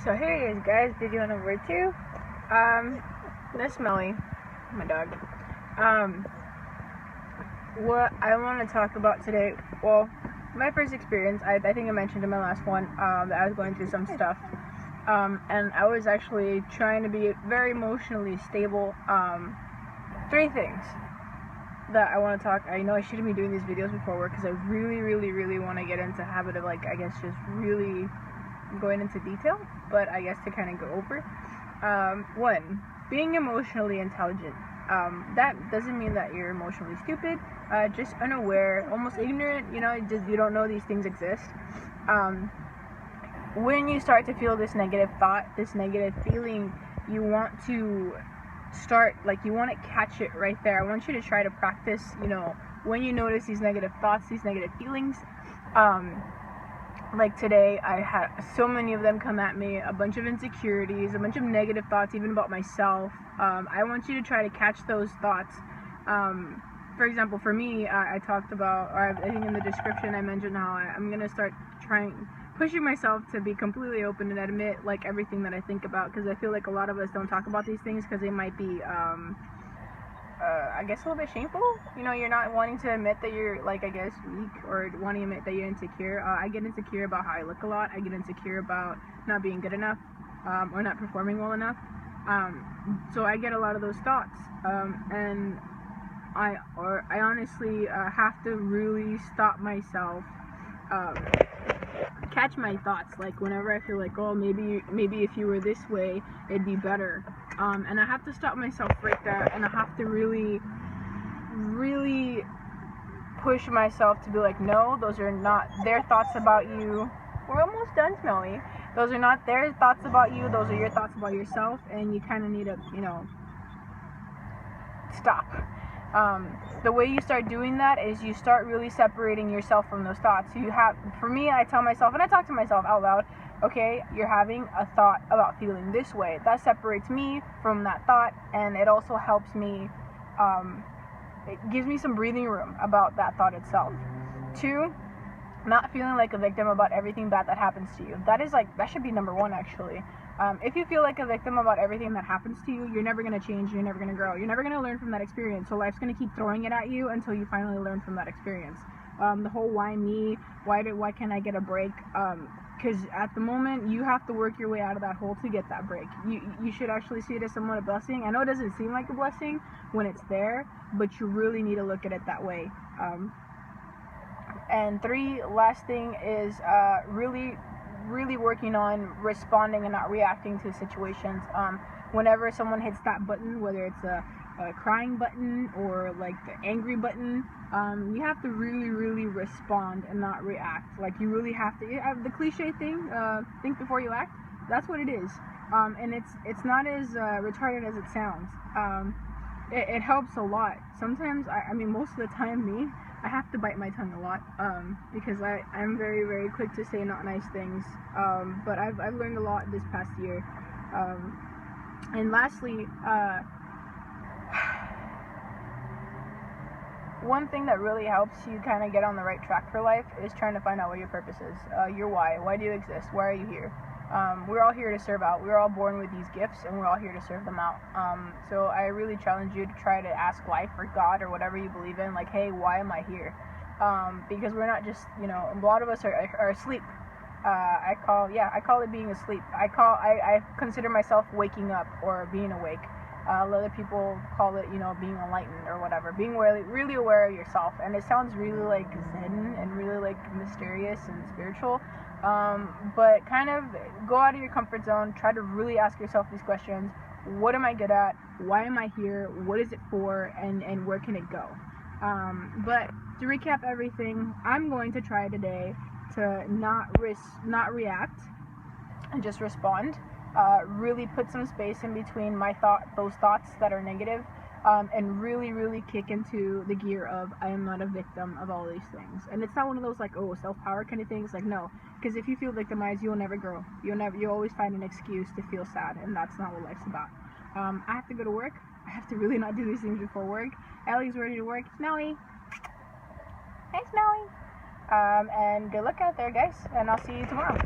So here it is, guys, video number 2. That's Melly, my dog. What I want to talk about today, well, my first experience, I think I mentioned in my last one, that I was going through some stuff, and I was actually trying to be very emotionally stable. 3 things that I want to talk. I know I shouldn't be doing these videos before work because I really want to get into the habit of, like, I guess just really going into detail, but I guess to kind of go over. 1, being emotionally intelligent. That doesn't mean that you're emotionally stupid, just unaware, almost ignorant, you don't know these things exist. When you start to feel this negative thought, this negative feeling, you want to start, you want to catch it right there. I want you to try to practice, when you notice these negative thoughts, these negative feelings. Like today, I had so many of them come at me, a bunch of insecurities, a bunch of negative thoughts, even about myself. I want you to try to catch those thoughts. For example, for me, I talked about, or I think in the description I mentioned how I'm going to start pushing myself to be completely open and admit, everything that I think about, because I feel like a lot of us don't talk about these things because they might be, I guess a little bit shameful. You're not wanting to admit that you're, I guess, weak, or wanting to admit that you're insecure. I get insecure about how I look a lot. I get insecure about not being good enough, or not performing well enough. So I get a lot of those thoughts, and I honestly have to really stop myself, catch my thoughts, whenever I feel like, oh, maybe if you were this way, it'd be better. And I have to stop myself right there, and I have to really push myself to be like, no, those are not their thoughts about you. We're almost done, Smelly. Those are not their thoughts about you, those are your thoughts about yourself, and you kind of need to, stop. The way you start doing that is you start really separating yourself from those thoughts. For me, I tell myself, and I talk to myself out loud, okay, you're having a thought about feeling this way. That separates me from that thought, and it also helps me, it gives me some breathing room about that thought itself. 2, not feeling like a victim about everything bad that happens to you. That should be number 1, actually. If you feel like a victim about everything that happens to you, you're never going to change, you're never going to grow, you're never going to learn from that experience, so life's going to keep throwing it at you until you finally learn from that experience. The whole why me, why can't I get a break, because at the moment, you have to work your way out of that hole to get that break. You should actually see it as somewhat a blessing. I know it doesn't seem like a blessing when it's there, but you really need to look at it that way. And 3, last thing is really working on responding and not reacting to situations. Whenever someone hits that button, whether it's a crying button or the angry button, you have to really respond and not react. You really have to. The cliche thing, think before you act. That's what it is. And it's not as retarded as it sounds. It helps a lot. Sometimes, most of the time, I have to bite my tongue a lot, because I'm very quick to say not nice things, but I've learned a lot this past year. And lastly, one thing that really helps you kind of get on the right track for life is trying to find out what your purpose is, your why. Why do you exist? Why are you here? We're all here to serve out. We're all born with these gifts, and we're all here to serve them out. So I really challenge you to try to ask life or God or whatever you believe in, hey, why am I here? Because we're not just, a lot of us are asleep. I call it being asleep. I consider myself waking up or being awake. A lot of people call it, being enlightened or whatever. Being really aware of yourself. And it sounds really zen and really mysterious and spiritual. But kind of go out of your comfort zone. Try to really ask yourself these questions. What am I good at? Why am I here? What is it for? And where can it go? But to recap everything, I'm going to try today to not react and just respond. Really put some space in between those thoughts that are negative, and really kick into the gear of I am not a victim of all these things. And it's not one of those self-power kind of things. No, because if you feel victimized, you'll never grow. You'll always find an excuse to feel sad, and that's not what life's about. I have to go to work. I have to really not do these things before work. Ellie's ready to work. Smelly. Hey, Smelly. And good luck out there, guys, and I'll see you tomorrow.